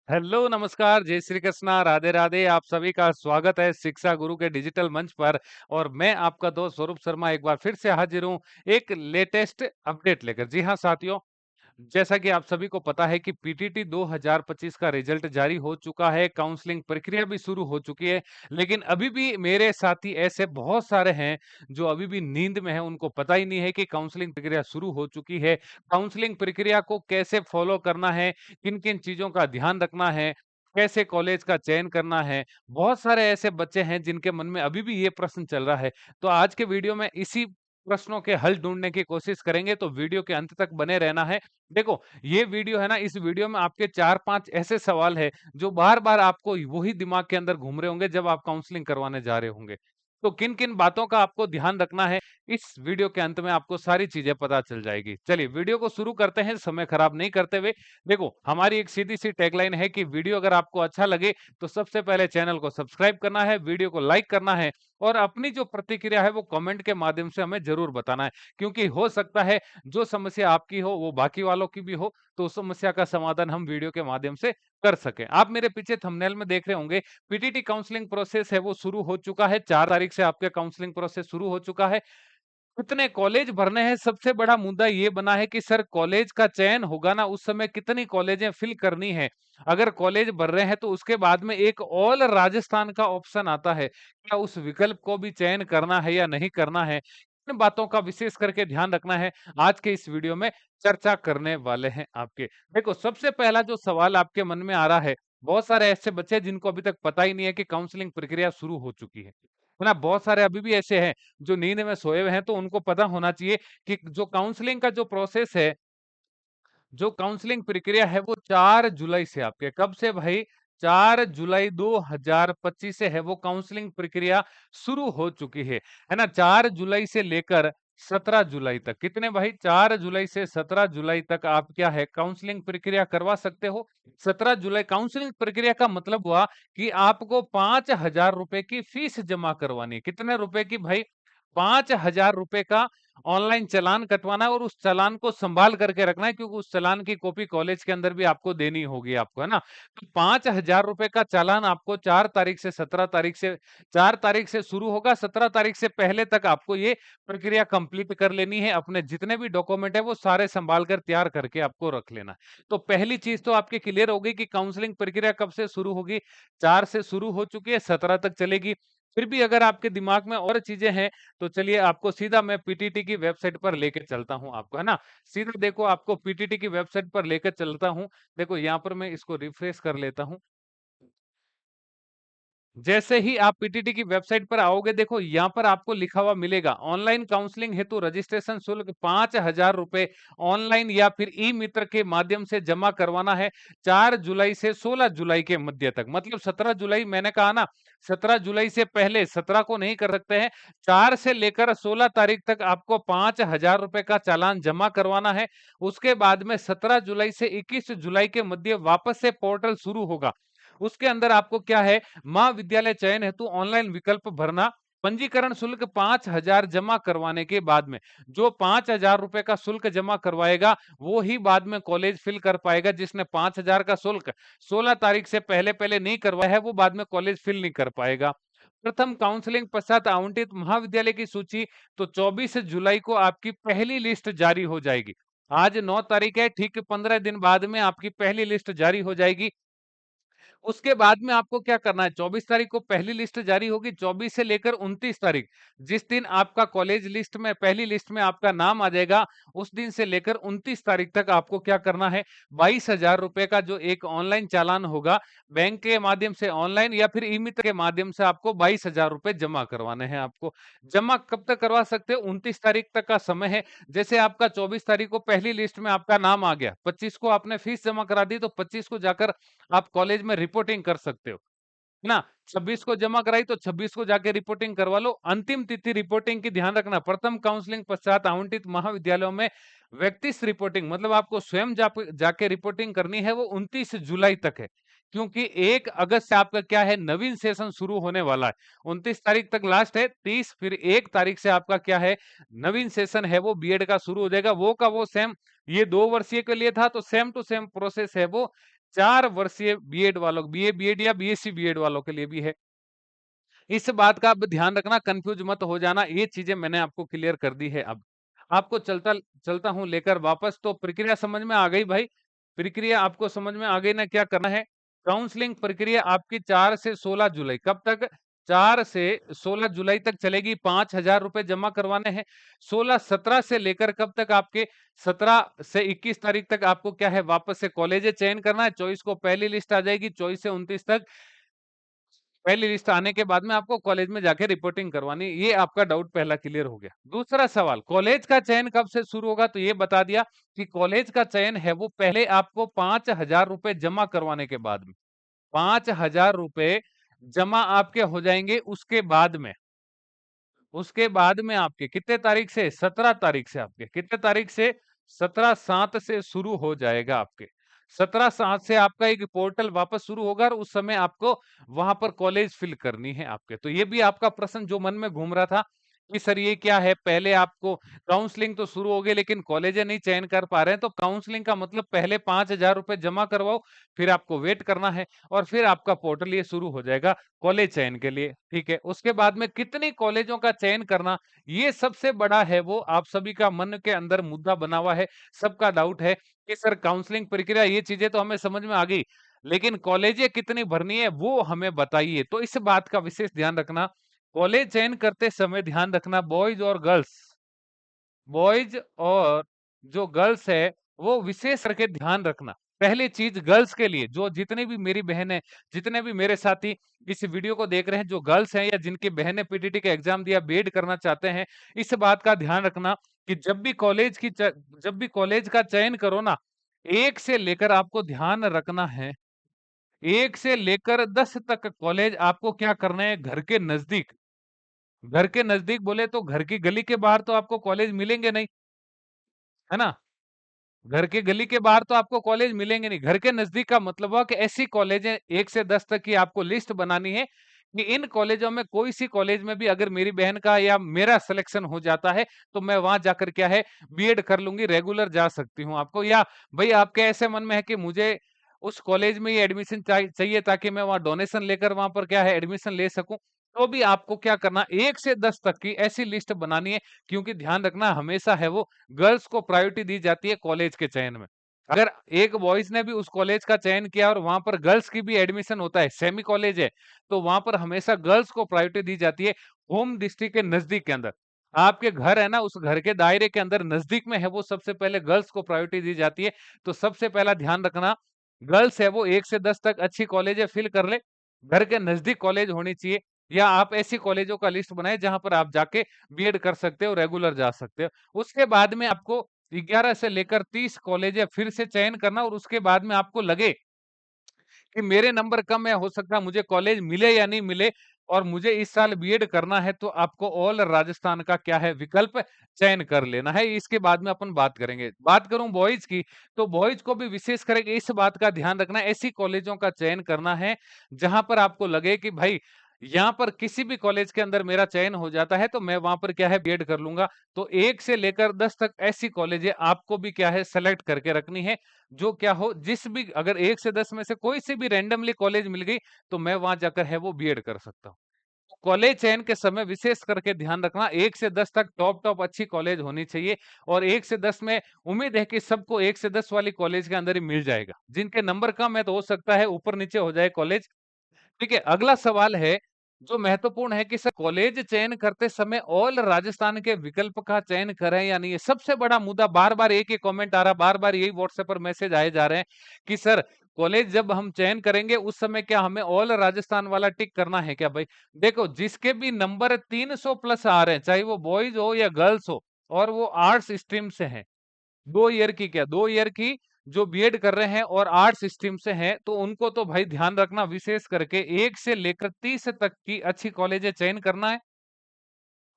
Hello, नमस्कार, जय श्री कृष्णा, राधे राधे। आप सभी का स्वागत है शिक्षा गुरु के डिजिटल मंच पर। और मैं आपका दोस्त स्वरूप शर्मा एक बार फिर से हाजिर हूँ एक लेटेस्ट अपडेट लेकर। जी हाँ साथियों, जैसा कि आप सभी को पता है कि पीटीटी 2025 का रिजल्ट जारी हो चुका है, काउंसलिंग प्रक्रिया भी शुरू हो चुकी है। लेकिन अभी भी मेरे साथी ऐसे बहुत सारे हैं जो अभी भी नींद में हैं, उनको पता ही नहीं है कि काउंसलिंग प्रक्रिया शुरू हो चुकी है। काउंसलिंग प्रक्रिया को कैसे फॉलो करना है, किन-किन चीज़ों का ध्यान रखना है, कैसे कॉलेज का चयन करना है। बहुत सारे ऐसे बच्चे हैं जिनके मन में अभी भी ये प्रश्न चल रहा है। तो आज के वीडियो में इसी प्रश्नों के हल ढूँढने की कोशिश करेंगे, तो वीडियो के अंत तक बने रहना है। देखो, ये वीडियो है ना, इस वीडियो में आपके 4-5 ऐसे सवाल हैं, जो बार-बार आपको वही दिमाग के अंदर घूम रहे होंगे जब आप काउंसलिंग करवाने जा रहे होंगे। तो किन-किन बातों का आपको ध्यान रखना है, इस वीडियो के अंत में आपको सारी चीज़ें पता चल जाएगी। चलिए वीडियो को शुरू करते हैं, समय खराब नहीं करते हुए। देखो, हमारी एक सीधी-सी टैगलाइन है कि वीडियो अगर आपको अच्छा लगे, तो सबसे पहले चैनल को सब्सक्राइब करना है, वीडियो को लाइक करना है और अपनी जो प्रतिक्रिया है, वो कमेंट के माध्यम से हमें ज़रूर बताना है। क्योंकि हो सकता है जो समस्या आपकी हो वो बाकी वालों की भी हो, तो उस समस्या का समाधान हम वीडियो के माध्यम से कर सकें। आप मेरे पीछे थंबनेल में देख रहे होंगे, पीटीटी काउंसलिंग प्रोसेस है वो शुरू हो चुका है। 4 तारीख से आपका काउंसलिंग प्रोसेस शुरू हो चुका है। कितने कॉलेज भरने हैं, सबसे बड़ा मुद्दा ये बना है कि सर कॉलेज का चयन होगा ना, उस समय कितनी कॉलेजें फिल करनी है। अगर कॉलेज भर रहे हैं तो उसके बाद में एक ऑल राजस्थान का ऑप्शन आता है। क्या उस विकल्प को भी चयन करना है या नहीं करना है? इन बातों का विशेष करके ध्यान रखना है। आज के इस वीडियो में चर्चा करने वाले हैं आपके। देखो, सबसे पहला जो सवाल आपके मन में आ रहा है, बहुत सारे ऐसे बच्चे हैं जिनको अभी तक पता ही नहीं है कि काउंसलिंग प्रक्रिया शुरू हो चुकी है ना? बहुत सारे अभी भी ऐसे हैं जो नींद में सोए हुए हैं, तो उनको पता होना चाहिए कि जो काउंसलिंग का जो प्रोसेस है, जो काउंसलिंग प्रक्रिया है वो 4 जुलाई से आपके कब से भाई 4 जुलाई 2025 से है वो काउंसलिंग प्रक्रिया शुरू हो चुकी है ना? 4 जुलाई से लेकर 17 जुलाई तक कितने भाई 4 जुलाई से 17 जुलाई तक आप क्या है काउंसलिंग प्रक्रिया करवा सकते हो। 17 जुलाई काउंसलिंग प्रक्रिया का मतलब हुआ कि आपको 5,000 रुपए की फीस जमा करवानी है। कितने रुपए की भाई? 5,000 रुपए का ऑनलाइन चालान कटवाना है और उस चालान को संभाल करके रखना है, क्योंकि उस चालान की कॉपी कॉलेज के अंदर भी आपको देनी होगी आपको, है ना? तो 5,000 रुपए का चालान आपको 4 तारीख से 17 तारीख से 4 तारीख से शुरू होगा। 17 तारीख से पहले तक आपको ये प्रक्रिया कंप्लीट कर लेनी है। अपने जितने भी डॉक्यूमेंट है वो सारे संभाल कर तैयार करके आपको रख लेना है। तो पहली चीज तो आपकी क्लियर हो गई कि काउंसलिंग प्रक्रिया कब से शुरू होगी। 4 से शुरू हो चुकी है, 17 तक चलेगी। फिर भी अगर आपके दिमाग में और चीजें हैं तो चलिए आपको सीधा मैं पीटीटी की वेबसाइट पर लेके चलता हूँ आपको, है ना? सीधा देखो आपको पीटीटी की वेबसाइट पर लेकर चलता हूँ। देखो यहाँ पर मैं इसको रिफ्रेश कर लेता हूँ। जैसे ही आप पीटीटी की वेबसाइट पर आओगे, देखो यहाँ पर आपको लिखा हुआ मिलेगा ऑनलाइन काउंसलिंग हेतु रजिस्ट्रेशन शुल्क 5,000 रुपए ऑनलाइन या फिर ई मित्र के माध्यम से जमा करवाना है 4 जुलाई से 16 जुलाई के मध्य तक। मतलब 17 जुलाई मैंने कहा ना, 17 जुलाई से पहले 17 को नहीं कर सकते हैं। 4 से लेकर 16 तारीख तक आपको 5,000 रुपए का चालान जमा करवाना है। उसके बाद में 17 जुलाई से 21 जुलाई के मध्य वापस से पोर्टल शुरू होगा। उसके अंदर आपको क्या है, महाविद्यालय चयन हेतु ऑनलाइन विकल्प भरना। पंजीकरण शुल्क 5,000 जमा करवाने के बाद में जो 5,000 रुपए का शुल्क जमा करवाएगा वो ही बाद में कॉलेज फिल कर पाएगा। जिसने 5,000 का शुल्क 16 तारीख से पहले पहले नहीं करवाया है वो बाद में कॉलेज फिल नहीं कर पाएगा। प्रथम काउंसलिंग पश्चात आवंटित महाविद्यालय की सूची तो 24 जुलाई को आपकी पहली लिस्ट जारी हो जाएगी। आज 9 तारीख है, ठीक 15 दिन बाद में आपकी पहली लिस्ट जारी हो जाएगी। उसके बाद में आपको क्या करना है, 24 तारीख को पहली लिस्ट जारी होगी। 24 से लेकर 29 तारीख, जिस दिन आपका कॉलेज लिस्ट में पहली लिस्ट में आपका नाम आ जाएगा, उस दिन से लेकर 29 तारीख तक आपको क्या करना है, 22,000 रुपए का जो एक ऑनलाइन चालान होगा, बैंक के माध्यम से ऑनलाइन या फिर ई मित्र के माध्यम से आपको 22,000 रुपए जमा करवाने हैं। आपको जमा कब तक करवा सकते हो, 29 तारीख तक का समय है। जैसे आपका 24 तारीख को पहली लिस्ट में आपका नाम आ गया, 25 को आपने फीस जमा करा दी, तो 25 को जाकर आप कॉलेज में रिपोर्टिंग कर सकते हो, है ना? 26 को जमा कराई तो 26 को जाके रिपोर्टिंग करवा लो। अंतिम तिथि रिपोर्टिंग की ध्यान रखना, प्रथम काउंसलिंग पश्चात आवंटित महाविद्यालयों में व्यक्तिगत रिपोर्टिंग मतलब आपको स्वयं जाके रिपोर्टिंग करनी है, वो 29 जुलाई तक है। क्योंकि 1 अगस्त से आपका क्या है, नवीन सेशन शुरू होने वाला है। 29 तारीख तक लास्ट है, 30 फिर 1 तारीख से आपका क्या है, नवीन सेशन है वो बीएड का शुरू हो जाएगा। वो का वो सेम, ये 2 वर्षीय के लिए था तो सेम टू सेम प्रोसेस है वो 4 वर्षीय बीएड वालों, बीए बीएड या बीएससी बीएड वालों के लिए भी है। इस बात का अब ध्यान रखना, कंफ्यूज मत हो जाना, ये चीजें मैंने आपको क्लियर कर दी है अब। आपको चलता चलता हूँ लेकर वापस, तो प्रक्रिया समझ में आ गई भाई? प्रक्रिया आपको समझ में आ गई ना, क्या करना है? काउंसलिंग प्रक्रिया आपकी 4 से 16 जुलाई, कब तक? 4 से 16 जुलाई तक चलेगी। 5,000 रुपए जमा करवाने हैं। 16-17 से लेकर कब तक आपके? 17 से 21 तारीख तक आपको क्या है, वापस से कॉलेज चयन करना है। 24 को पहली लिस्ट आ जाएगी, 24 से 29 तक पहली लिस्ट आने के बाद में आपको कॉलेज में जाके रिपोर्टिंग करवानी। ये आपका डाउट पहला क्लियर हो गया। दूसरा सवाल, कॉलेज का चयन कब से शुरू होगा? तो ये बता दिया कि कॉलेज का चयन है वो पहले आपको 5,000 रुपए जमा करवाने के बाद में, 5,000 रुपए जमा आपके हो जाएंगे। उसके बाद में आपके कितने तारीख से? 17 तारीख से। आपके कितने तारीख से? 17/7 से शुरू हो जाएगा आपके। 17/7 से आपका एक पोर्टल वापस शुरू होगा और उस समय आपको वहां पर कॉलेज फिल करनी है आपके। तो ये भी आपका प्रश्न जो मन में घूम रहा था कि सर ये क्या है, पहले आपको काउंसलिंग तो शुरू हो गई लेकिन कॉलेज नहीं चयन कर पा रहे हैं, तो काउंसलिंग का मतलब पहले 5,000 रुपए जमा करवाओ, फिर आपको वेट करना है और फिर आपका पोर्टल ये शुरू हो जाएगा कॉलेज चयन के लिए। ठीक है, उसके बाद में कितनी कॉलेजों का चयन करना, ये सबसे बड़ा है वो आप सभी का मन के अंदर मुद्दा बना हुआ है। सबका डाउट है कि सर काउंसलिंग प्रक्रिया, ये चीजें तो हमें समझ में आ गई, लेकिन कॉलेजें कितनी भरनी है वो हमें बताइए। तो इस बात का विशेष ध्यान रखना। कॉलेज चयन करते समय ध्यान रखना, बॉयज और जो गर्ल्स है वो विशेष करके ध्यान रखना। पहली चीज गर्ल्स के लिए, जो जितने भी मेरी बहन है, जितने भी मेरे साथी इस वीडियो को देख रहे हैं, जो गर्ल्स हैं या जिनकी बहनें पीटीटी का एग्जाम दिया, बीएड करना चाहते हैं, इस बात का ध्यान रखना कि जब भी कॉलेज का चयन करो ना, एक से लेकर आपको ध्यान रखना है, 1 से लेकर 10 तक कॉलेज आपको क्या करना है, घर के नजदीक। घर के नजदीक बोले तो घर की गली के बाहर तो आपको कॉलेज मिलेंगे नहीं, है ना? घर के गली के बाहर तो आपको कॉलेज मिलेंगे नहीं। घर के नजदीक का मतलब हुआ कि ऐसी कॉलेजें 1 से 10 तक की आपको लिस्ट बनानी है कि इन कॉलेजों में कोई सी कॉलेज में भी अगर मेरी बहन का या मेरा सिलेक्शन हो जाता है तो मैं वहां जाकर क्या है, बीएड कर लूंगी, रेगुलर जा सकती हूँ आपको। या भाई आपके ऐसे मन में है कि मुझे उस कॉलेज में ये एडमिशन चाहिए ताकि मैं वहां डोनेशन लेकर वहां पर क्या है एडमिशन ले सकूं, तो भी आपको क्या करना, 1 से 10 तक की ऐसी लिस्ट बनानी है। क्योंकि ध्यान रखना हमेशा है वो गर्ल्स को प्रायोरिटी दी जाती है कॉलेज के चयन में। अगर एक बॉयज ने भी उस कॉलेज का चयन किया और वहां पर गर्ल्स की भी एडमिशन होता है, सेमी कॉलेज है, तो वहां पर हमेशा गर्ल्स को प्रायोरिटी दी जाती है। होम डिस्ट्रिक्ट के नजदीक के अंदर आपके घर है ना, उस घर के दायरे के अंदर नजदीक में है वो, सबसे पहले गर्ल्स को प्रायोरिटी दी जाती है। तो सबसे पहला ध्यान रखना, गर्ल्स है वो 1 से 10 तक अच्छी कॉलेज है फिल कर ले, घर के नजदीक कॉलेज होनी चाहिए। या आप ऐसी कॉलेजों का लिस्ट बनाए जहां पर आप जाके बीएड कर सकते हो, रेगुलर जा सकते हो। उसके बाद में आपको 11 से लेकर 30 कॉलेज है फिर से चयन करना, और उसके बाद में आपको लगे कि मेरे नंबर कम है, हो सकता है मुझे कॉलेज मिले या नहीं मिले और मुझे इस साल बीएड करना है, तो आपको ऑल राजस्थान का क्या है विकल्प चयन कर लेना है। इसके बाद में अपन बात करेंगे। बात करूं बॉयज की, तो बॉयज को भी विशेष करके इस बात का ध्यान रखना है, ऐसी कॉलेजों का चयन करना है जहां पर आपको लगे कि भाई यहाँ पर किसी भी कॉलेज के अंदर मेरा चयन हो जाता है तो मैं वहां पर क्या है बीएड कर लूंगा। तो 1 से लेकर 10 तक ऐसी कॉलेजें आपको भी क्या है सेलेक्ट करके रखनी है, जो क्या हो, जिस भी अगर 1 से 10 में से कोई सी भी रैंडमली कॉलेज मिल गई तो मैं वहां जाकर है वो बीएड कर सकता हूँ। कॉलेज चयन के समय विशेष करके ध्यान रखना, 1 से 10 तक टॉप टॉप अच्छी कॉलेज होनी चाहिए। और 1 से 10 में उम्मीद है कि सबको 1 से 10 वाली कॉलेज के अंदर ही मिल जाएगा। जिनके नंबर कम है तो हो सकता है ऊपर नीचे हो जाए कॉलेज। ठीक है, अगला सवाल है जो महत्वपूर्ण है कि सर कॉलेज चयन करते समय ऑल राजस्थान के विकल्प का चयन करें या नहीं। ये सबसे बड़ा मुद्दा, बार बार एक ही कमेंट आ रहा, बार बार यही व्हाट्सएप पर मैसेज आए जा रहे हैं कि सर कॉलेज जब हम चयन करेंगे उस समय क्या हमें ऑल राजस्थान वाला टिक करना है क्या? भाई देखो, जिसके भी नंबर 300 प्लस आ रहे हैं, चाहे वो बॉयज हो या गर्ल्स हो, और वो आर्ट्स स्ट्रीम से हैं, 2 ईयर की क्या, 2 ईयर की जो बीएड कर रहे हैं और आर्ट्स स्ट्रीम से हैं, तो उनको तो भाई ध्यान रखना विशेष करके 1 से लेकर 30 तक की अच्छी कॉलेजें चयन करना है।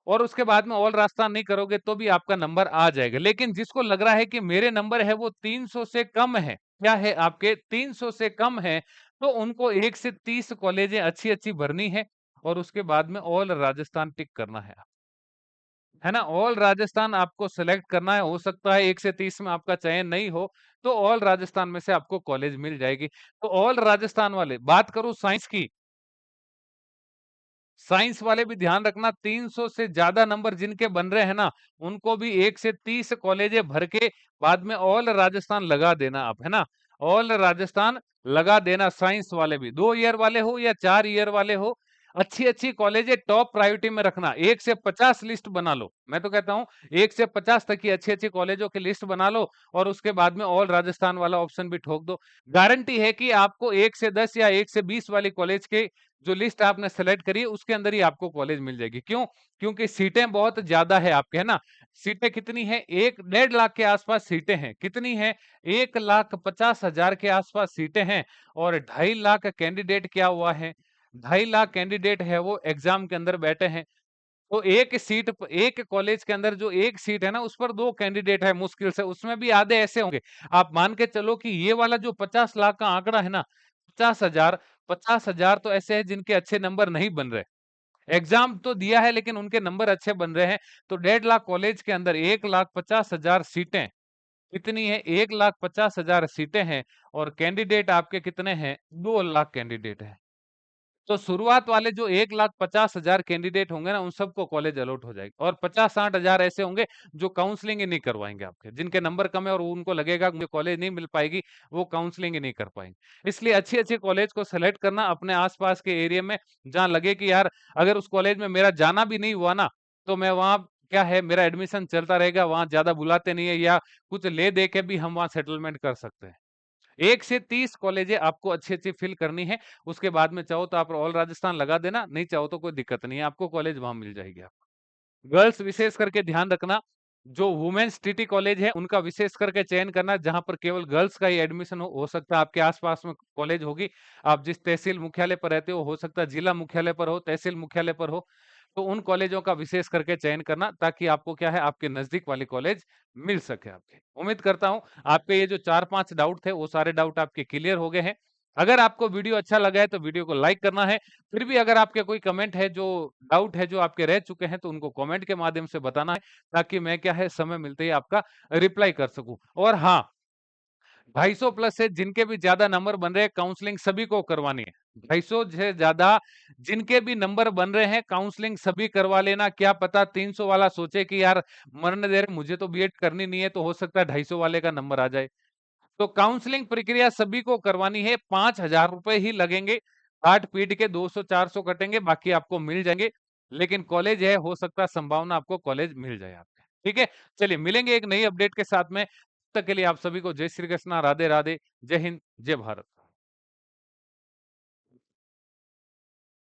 और उसके बाद में ऑल राजस्थान नहीं करोगे तो भी आपका नंबर आ जाएगा। लेकिन जिसको लग रहा है कि मेरे नंबर है वो 300 से कम है, क्या है आपके 300 से कम है, तो उनको 1 से 30 कॉलेजें अच्छी अच्छी भरनी है और उसके बाद में ऑल राजस्थान टिक करना है। है ना? ऑल राजस्थान आपको सेलेक्ट करना है, हो सकता है 1 से 30 में आपका चयन नहीं हो, तो ऑल राजस्थान में से आपको कॉलेज मिल जाएगी। तो ऑल राजस्थान वाले, बात करूँ साइंस की, साइंस वाले भी ध्यान रखना, 300 से ज़्यादा नंबर जिनके बन रहे हैं ना, उनको भी 1 से 30 कॉलेजें भर के बाद में ऑल राजस्थान लगा देना आप, है ना? ऑल राजस्थान लगा देना साइंस वाले भी, 2 ईयर वाले हो या 4 ईयर वाले हो, अच्छी-अच्छी कॉलेजें टॉप प्रायोरिटी में रखना, 1 से 50 लिस्ट बना लो। मैं तो कहता हूँ 1 से 50 तक की अच्छी-अच्छी कॉलेजों की लिस्ट बना लो और उसके बाद में ऑल राजस्थान वाला ऑप्शन भी ठोक दो। गारंटी है कि आपको 1 से 10 या 1 से 20 वाली कॉलेज के जो लिस्ट आपने सेलेक्ट करी है उसके अंदर ही आपको कॉलेज मिल जाएगी। क्यों? क्योंकि सीटें बहुत ज़्यादा है आपके, है ना? सीटें कितनी है? 1 डेढ़ लाख के आसपास सीटें हैं। कितनी है? 1,50,000 के आसपास सीटें हैं और 2.5 लाख कैंडिडेट क्या हुआ है? 2.5 लाख कैंडिडेट है वो एग्ज़ाम के अंदर बैठे हैं। तो एक सीट प एक कॉलेज के अंदर जो 1 सीट है ना, उस पर 2 कैंडिडेट है मुश्किल से, उसमें भी आधे ऐसे होंगे। आप मान के चलो कि ये वाला जो 50 लाख का आंकड़ा है ना, 50,000 तो ऐसे हैं जिनके अच्छे नंबर नहीं बन रहे। एग्ज़ाम तो दिया है लेकिन उनके नंबर अच्छे बन रहे हैं। तो 1.5 लाख कॉलेज के अंदर 1,50,000 सीटें, कितनी है? 1,50,000 सीटें हैं और कैंडिडेट आपके कितने हैं? 2 लाख कैंडिडेट हैं। तो शुरुआत वाले जो 1,50,000 कैंडिडेट होंगे ना, उन सबको कॉलेज अलॉट हो जाएगी और 50-60,000 ऐसे होंगे जो काउंसलिंग ही नहीं करवाएँगे आपके। जिनके नंबर कम है और उनको लगेगा कि मुझे कॉलेज नहीं मिल पाएगी, वो काउंसलिंग ही नहीं कर पाएँगे। इसलिए अच्छी-अच्छी कॉलेज को सेलेक्ट करना अपने आस-पास के एरिया में, जहाँ लगे कि यार अगर उस कॉलेज में मेरा जाना भी नहीं हुआ ना, तो मैं वहाँ क्या है मेरा एडमिशन चलता रहेगा, वहाँ ज़्यादा बुलाते नहीं है या कुछ ले दे के भी हम वहाँ सेटलमेंट कर सकते हैं। 1 से 30 कॉलेजें आपको अच्छी-अच्छी फ़िल करनी है, उसके बाद में चाहो तो आप ऑल राजस्थान लगा देना, नहीं चाहो तो कोई दिक्कत नहीं है, आपको कॉलेज वहाँ मिल जाएगी आपको। गर्ल्स विशेष करके ध्यान रखना, जो वुमेन्स टीटी कॉलेज है, उनका विशेष करके चयन करना, जहाँ पर केवल गर्ल्स का ही एडमिशन हो सकता है आपके आस-पास में कॉलेज होगी। आप जिस तहसील मुख्यालय पर रहते हो सकता है जिला मुख्यालय पर हो, तहसील मुख्यालय पर हो, तो उन कॉलेजों का विशेष करके चयन करना ताकि आपको क्या है, आपके नज़दीक वाली कॉलेज मिल सके आपके। उम्मीद करता हूँ आपके ये जो 4-5 डाउट थे, वो सारे डाउट आपके क्लियर हो गए हैं। अगर आपको वीडियो अच्छा लगा है, तो वीडियो को लाइक करना है। फिर भी अगर आपके कोई कमेंट है, जो डाउट है, जो आपके रह चुके हैं, तो उनको कमेंट के माध्यम से बताना है, ताकि मैं क्या है, समय मिलते ही आपका रिप्लाई कर सकूँ। और हाँ, 250 प्लस से जिनके भी ज़्यादा नंबर बन रहे हैं, काउंसलिंग सभी को करवानी है। 250 से ज़्यादा जिनके भी नंबर बन रहे हैं, काउंसलिंग सभी करवा लेना। क्या पता 300 वाला सोचे कि यार मरने दे रहे, मुझे तो बीएड करनी नहीं है, तो हो सकता है 250 वाले का नंबर आ जाए। तो काउंसलिंग प्रक्रिया सभी को करवानी है, 5,000 रुपए ही लगेंगे। काट-पीट के 200-400 कटेंगे, बाकी आपको मिल जाएँगे। लेकिन कॉलेज है, हो सकता है संभावना आपको कॉलेज मिल जाए आपके। ठीक है? चलिए मिलेंगे एक नई अपडेट के साथ में। तब तक के लिए आप सभी को जय श्री कृष्णा, राधे-राधे, जय हिंद, जय भारत।